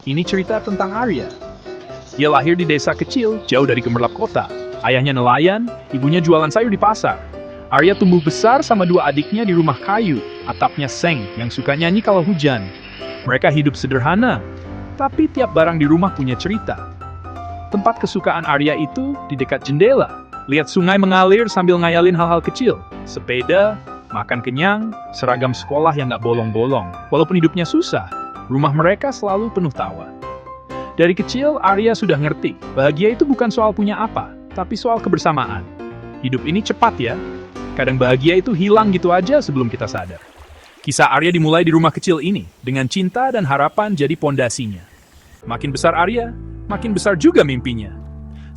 Ini cerita tentang Arya. Dia lahir di desa kecil, jauh dari gemerlap kota. Ayahnya nelayan, ibunya jualan sayur di pasar. Arya tumbuh besar sama dua adiknya di rumah kayu, atapnya seng yang suka nyanyi kalau hujan. Mereka hidup sederhana, tapi tiap barang di rumah punya cerita. Tempat kesukaan Arya itu di dekat jendela. Lihat sungai mengalir sambil ngayalin hal-hal kecil. Sepeda, makan kenyang, seragam sekolah yang gak bolong-bolong. Walaupun hidupnya susah, rumah mereka selalu penuh tawa. Dari kecil, Arya sudah ngerti, bahagia itu bukan soal punya apa, tapi soal kebersamaan. Hidup ini cepat ya. Kadang bahagia itu hilang gitu aja sebelum kita sadar. Kisah Arya dimulai di rumah kecil ini, dengan cinta dan harapan jadi pondasinya. Makin besar Arya, makin besar juga mimpinya.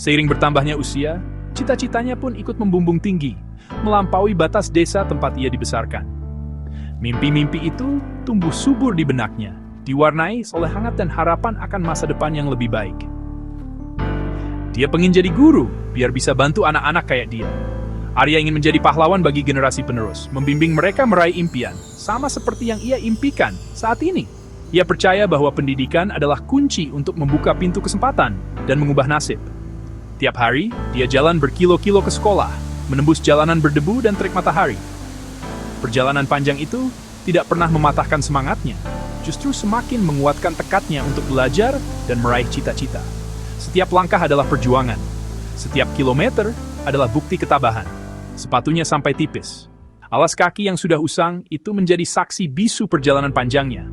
Seiring bertambahnya usia, cita-citanya pun ikut membumbung tinggi, melampaui batas desa tempat ia dibesarkan. Mimpi-mimpi itu tumbuh subur di benaknya, diwarnai oleh hangat dan harapan akan masa depan yang lebih baik. Dia pengen jadi guru, biar bisa bantu anak-anak kayak dia. Arya ingin menjadi pahlawan bagi generasi penerus, membimbing mereka meraih impian, sama seperti yang ia impikan saat ini. Ia percaya bahwa pendidikan adalah kunci untuk membuka pintu kesempatan dan mengubah nasib. Tiap hari, dia jalan berkilo-kilo ke sekolah, menembus jalanan berdebu dan terik matahari. Perjalanan panjang itu tidak pernah mematahkan semangatnya, justru semakin menguatkan tekadnya untuk belajar dan meraih cita-cita. Setiap langkah adalah perjuangan. Setiap kilometer adalah bukti ketabahan. Sepatunya sampai tipis. Alas kaki yang sudah usang itu menjadi saksi bisu perjalanan panjangnya.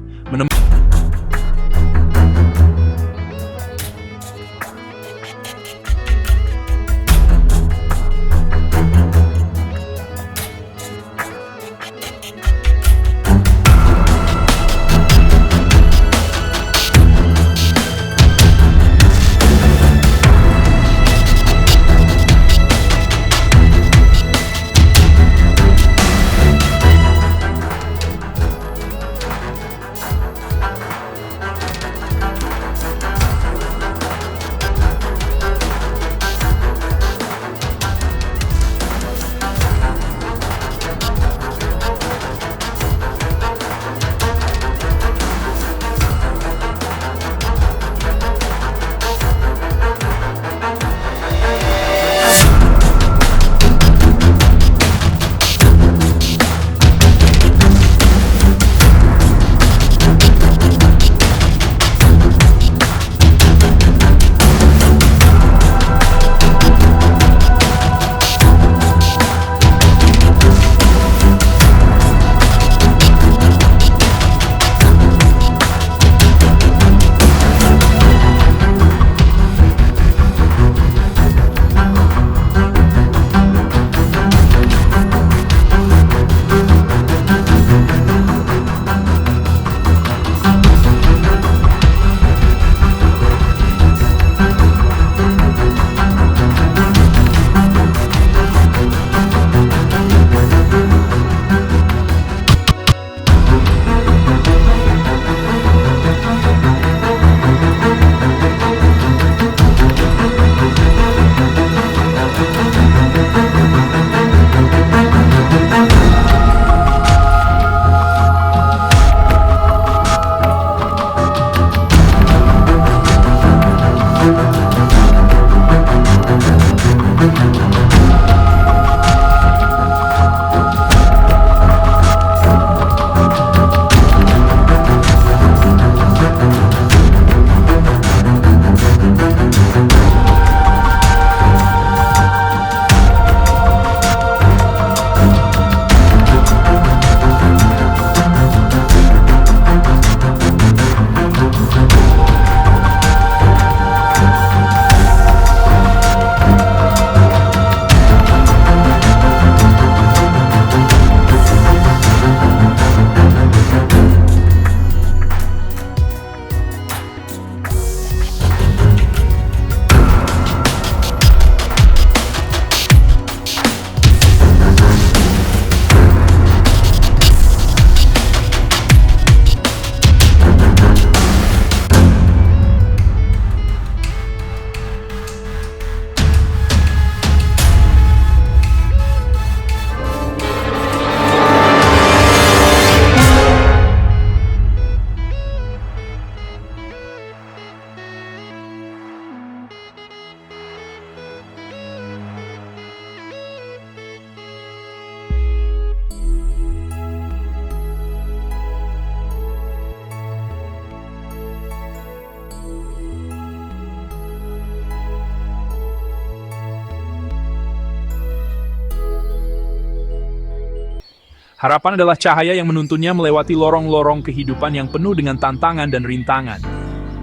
Harapan adalah cahaya yang menuntunnya melewati lorong-lorong kehidupan yang penuh dengan tantangan dan rintangan,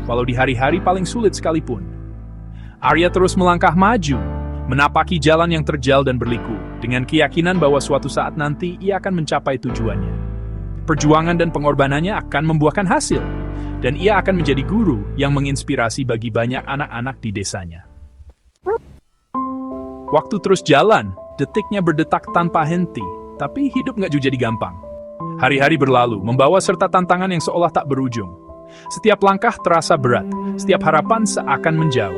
walau di hari-hari paling sulit sekalipun. Arya terus melangkah maju, menapaki jalan yang terjal dan berliku, dengan keyakinan bahwa suatu saat nanti ia akan mencapai tujuannya. Perjuangan dan pengorbanannya akan membuahkan hasil, dan ia akan menjadi guru yang menginspirasi bagi banyak anak-anak di desanya. Waktu terus jalan, detiknya berdetak tanpa henti, tapi hidup nggak jadi gampang. Hari-hari berlalu, membawa serta tantangan yang seolah tak berujung. Setiap langkah terasa berat, setiap harapan seakan menjauh.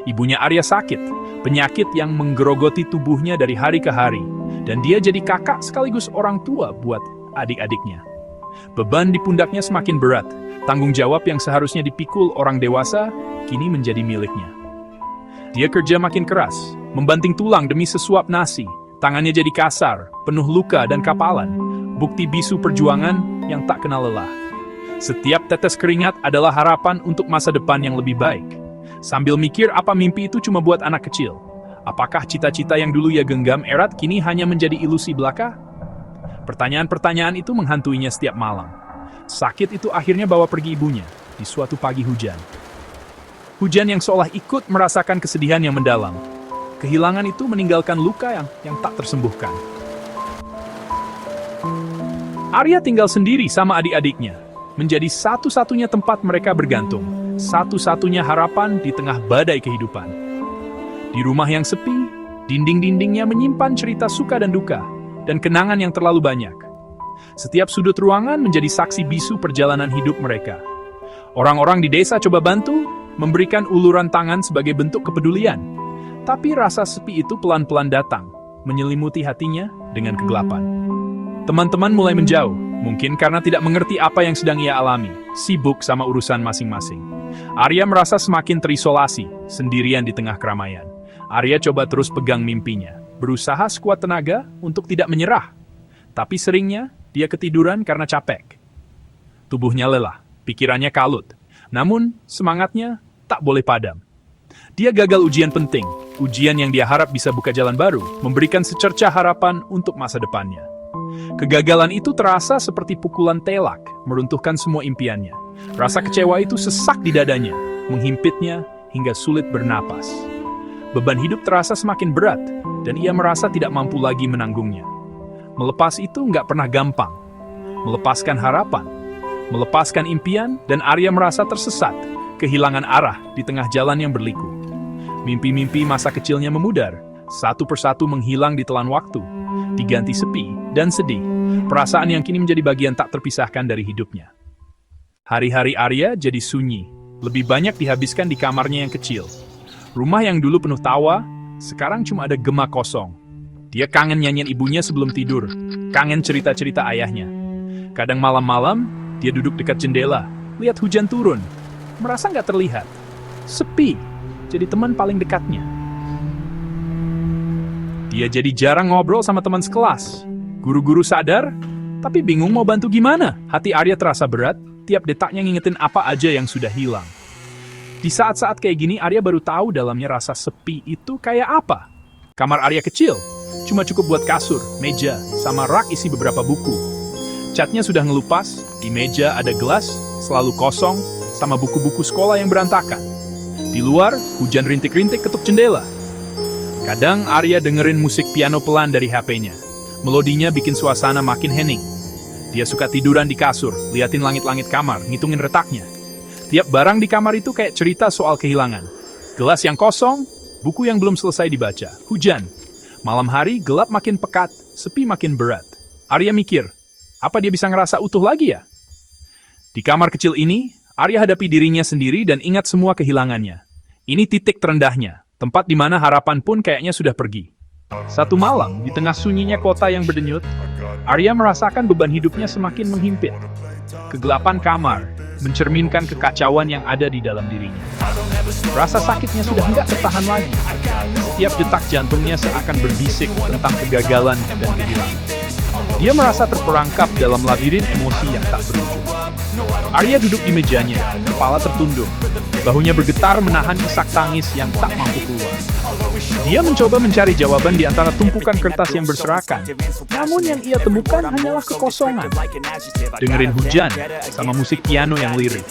Ibunya Arya sakit, penyakit yang menggerogoti tubuhnya dari hari ke hari, dan dia jadi kakak sekaligus orang tua buat adik-adiknya. Beban di pundaknya semakin berat, tanggung jawab yang seharusnya dipikul orang dewasa, kini menjadi miliknya. Dia kerja makin keras, membanting tulang demi sesuap nasi, tangannya jadi kasar, penuh luka dan kapalan, bukti bisu perjuangan yang tak kenal lelah. Setiap tetes keringat adalah harapan untuk masa depan yang lebih baik. Sambil mikir apa mimpi itu cuma buat anak kecil. Apakah cita-cita yang dulu ia genggam erat kini hanya menjadi ilusi belaka? Pertanyaan-pertanyaan itu menghantuinya setiap malam. Sakit itu akhirnya bawa pergi ibunya di suatu pagi hujan. Hujan yang seolah ikut merasakan kesedihan yang mendalam. Kehilangan itu meninggalkan luka yang tak tersembuhkan. Arya tinggal sendiri sama adik-adiknya, menjadi satu-satunya tempat mereka bergantung, satu-satunya harapan di tengah badai kehidupan. Di rumah yang sepi, dinding-dindingnya menyimpan cerita suka dan duka, dan kenangan yang terlalu banyak. Setiap sudut ruangan menjadi saksi bisu perjalanan hidup mereka. Orang-orang di desa coba bantu, memberikan uluran tangan sebagai bentuk kepedulian. Tapi rasa sepi itu pelan-pelan datang, menyelimuti hatinya dengan kegelapan. Teman-teman mulai menjauh, mungkin karena tidak mengerti apa yang sedang ia alami, sibuk sama urusan masing-masing. Arya merasa semakin terisolasi, sendirian di tengah keramaian. Arya coba terus pegang mimpinya, berusaha sekuat tenaga untuk tidak menyerah. Tapi seringnya, dia ketiduran karena capek. Tubuhnya lelah, pikirannya kalut. Namun, semangatnya tak boleh padam. Dia gagal ujian penting, ujian yang dia harap bisa buka jalan baru, memberikan secercah harapan untuk masa depannya. Kegagalan itu terasa seperti pukulan telak, meruntuhkan semua impiannya. Rasa kecewa itu sesak di dadanya, menghimpitnya hingga sulit bernapas. Beban hidup terasa semakin berat, dan ia merasa tidak mampu lagi menanggungnya. Melepas itu nggak pernah gampang. Melepaskan harapan, melepaskan impian, dan Arya merasa tersesat, kehilangan arah di tengah jalan yang berliku. Mimpi-mimpi masa kecilnya memudar, satu persatu menghilang di telan waktu, diganti sepi dan sedih, perasaan yang kini menjadi bagian tak terpisahkan dari hidupnya. Hari-hari Arya jadi sunyi, lebih banyak dihabiskan di kamarnya yang kecil. Rumah yang dulu penuh tawa, sekarang cuma ada gema kosong. Dia kangen nyanyian ibunya sebelum tidur, kangen cerita-cerita ayahnya. Kadang malam-malam, dia duduk dekat jendela, lihat hujan turun, merasa nggak terlihat. Sepi, jadi teman paling dekatnya. Dia jadi jarang ngobrol sama teman sekelas. Guru-guru sadar, tapi bingung mau bantu gimana. Hati Arya terasa berat, tiap detaknya ngingetin apa aja yang sudah hilang. Di saat-saat kayak gini, Arya baru tahu dalamnya rasa sepi itu kayak apa. Kamar Arya kecil, cuma cukup buat kasur, meja, sama rak isi beberapa buku. Catnya sudah ngelupas, di meja ada gelas, selalu kosong, sama buku-buku sekolah yang berantakan. Di luar, hujan rintik-rintik ketuk jendela. Kadang Arya dengerin musik piano pelan dari HP-nya. Melodinya bikin suasana makin hening. Dia suka tiduran di kasur, liatin langit-langit kamar, ngitungin retaknya. Tiap barang di kamar itu kayak cerita soal kehilangan. Gelas yang kosong, buku yang belum selesai dibaca, hujan. Malam hari, gelap makin pekat, sepi makin berat. Arya mikir, apa dia bisa ngerasa utuh lagi ya? Di kamar kecil ini, Arya hadapi dirinya sendiri dan ingat semua kehilangannya. Ini titik terendahnya, tempat di mana harapan pun kayaknya sudah pergi. Satu malam, di tengah sunyinya kota yang berdenyut, Arya merasakan beban hidupnya semakin menghimpit. Kegelapan kamar mencerminkan kekacauan yang ada di dalam dirinya. Rasa sakitnya sudah nggak tertahan lagi. Setiap detak jantungnya seakan berbisik tentang kegagalan dan kehilangan. Dia merasa terperangkap dalam labirin emosi yang tak berujung. Arya duduk di mejanya, kepala tertunduk. Bahunya bergetar menahan isak tangis yang tak mampu keluar. Dia mencoba mencari jawaban di antara tumpukan kertas yang berserakan. Namun yang ia temukan hanyalah kekosongan. Dengerin hujan, sama musik piano yang lirik.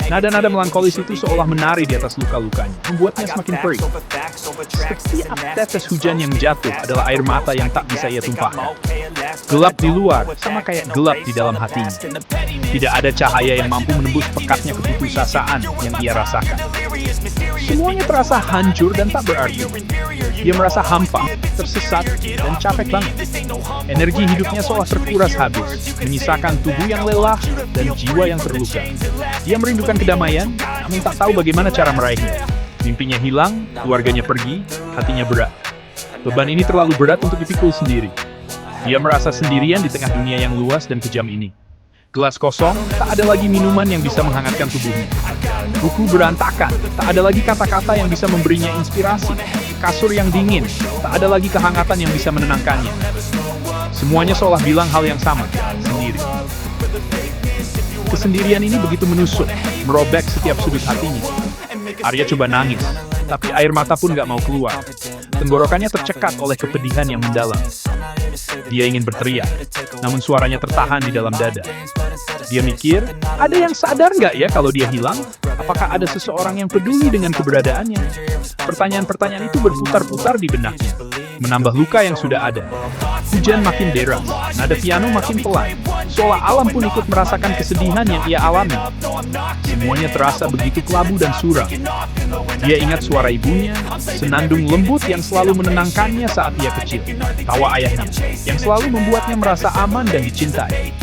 Nada-nada melankolis itu seolah menari di atas luka-lukanya, membuatnya semakin perih. Setiap tetes hujan yang jatuh adalah air mata yang tak bisa ia tumpahkan. Gelap di luar, sama kayak gelap di dalam hatinya. Tidak ada cahaya yang mampu menembus pekatnya keputusasaan yang ia rasakan. Semuanya terasa hancur dan tak berarti. Dia merasa hampa, tersesat, dan capek banget. Energi hidupnya seolah terkuras habis, menyisakan tubuh yang lelah dan jiwa yang terluka. Dia merindukan kedamaian, namun tak tahu bagaimana cara meraihnya. Mimpinya hilang, keluarganya pergi, hatinya berat. Beban ini terlalu berat untuk dipikul sendiri. Dia merasa sendirian di tengah dunia yang luas dan kejam ini. Gelas kosong, tak ada lagi minuman yang bisa menghangatkan tubuhnya. Buku berantakan, tak ada lagi kata-kata yang bisa memberinya inspirasi. Kasur yang dingin, tak ada lagi kehangatan yang bisa menenangkannya. Semuanya seolah bilang hal yang sama, sendiri. Kesendirian ini begitu menusuk, merobek setiap sudut hatinya. Arya coba nangis, tapi air mata pun gak mau keluar. Tenggorokannya tercekat oleh kepedihan yang mendalam. Dia ingin berteriak, namun suaranya tertahan di dalam dada. Dia mikir, ada yang sadar nggak ya kalau dia hilang? Apakah ada seseorang yang peduli dengan keberadaannya? Pertanyaan-pertanyaan itu berputar-putar di benaknya, menambah luka yang sudah ada. Hujan makin deras, nada piano makin pelan, seolah alam pun ikut merasakan kesedihan yang ia alami. Semuanya terasa begitu kelabu dan suram. Dia ingat suara ibunya, senandung lembut yang selalu menenangkannya saat ia kecil, tawa ayahnya, yang selalu membuatnya merasa aman dan dicintai.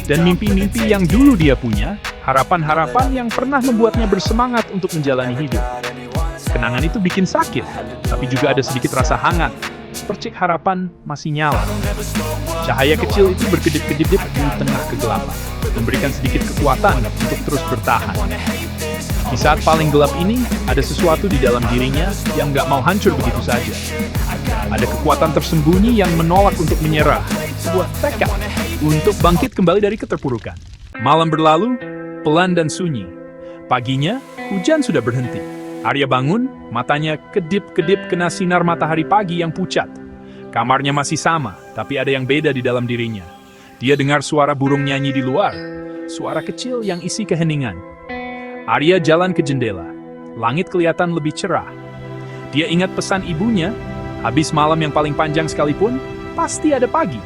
Dan mimpi-mimpi yang dulu dia punya, harapan-harapan yang pernah membuatnya bersemangat untuk menjalani hidup. Kenangan itu bikin sakit, tapi juga ada sedikit rasa hangat. Percik harapan masih nyala. Cahaya kecil itu berkedip-kedip di tengah kegelapan, memberikan sedikit kekuatan untuk terus bertahan. Di saat paling gelap ini, ada sesuatu di dalam dirinya yang gak mau hancur begitu saja. Ada kekuatan tersembunyi yang menolak untuk menyerah, sebuah tekad untuk bangkit kembali dari keterpurukan. Malam berlalu, pelan dan sunyi. Paginya, hujan sudah berhenti. Arya bangun, matanya kedip-kedip kena sinar matahari pagi yang pucat. Kamarnya masih sama, tapi ada yang beda di dalam dirinya. Dia dengar suara burung nyanyi di luar, suara kecil yang isi keheningan. Arya jalan ke jendela. Langit kelihatan lebih cerah. Dia ingat pesan ibunya, habis malam yang paling panjang sekalipun, pasti ada pagi.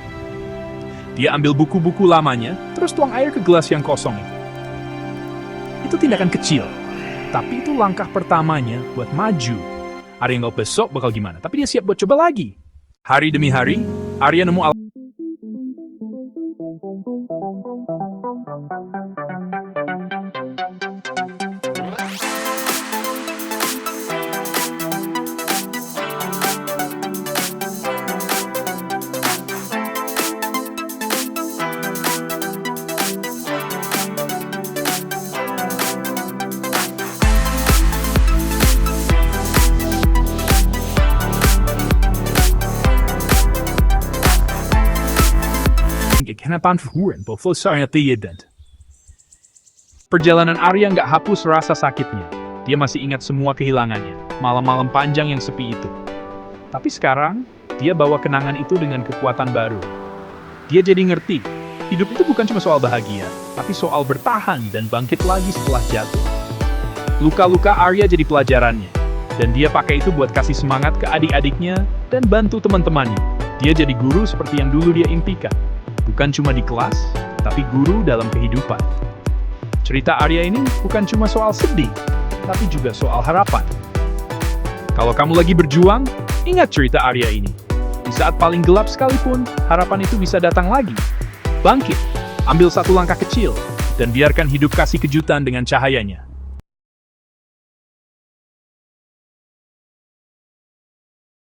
Dia ambil buku-buku lamanya, terus tuang air ke gelas yang kosong itu. Itu tindakan kecil, tapi itu langkah pertamanya buat maju. Arya nggak besok bakal gimana, tapi dia siap buat coba lagi. Hari demi hari, Arya nemu kenapan verhuren betul saya tidak. Perjalanan Arya nggak hapus rasa sakitnya. Dia masih ingat semua kehilangannya, malam-malam panjang yang sepi itu. Tapi sekarang, dia bawa kenangan itu dengan kekuatan baru. Dia jadi ngerti, hidup itu bukan cuma soal bahagia, tapi soal bertahan dan bangkit lagi setelah jatuh. Luka-luka Arya jadi pelajarannya, dan dia pakai itu buat kasih semangat ke adik-adiknya dan bantu teman-temannya. Dia jadi guru seperti yang dulu dia impikan. Bukan cuma di kelas, tapi guru dalam kehidupan. Cerita Arya ini bukan cuma soal sedih, tapi juga soal harapan. Kalau kamu lagi berjuang, ingat cerita Arya ini. Di saat paling gelap sekalipun, harapan itu bisa datang lagi. Bangkit, ambil satu langkah kecil, dan biarkan hidup kasih kejutan dengan cahayanya.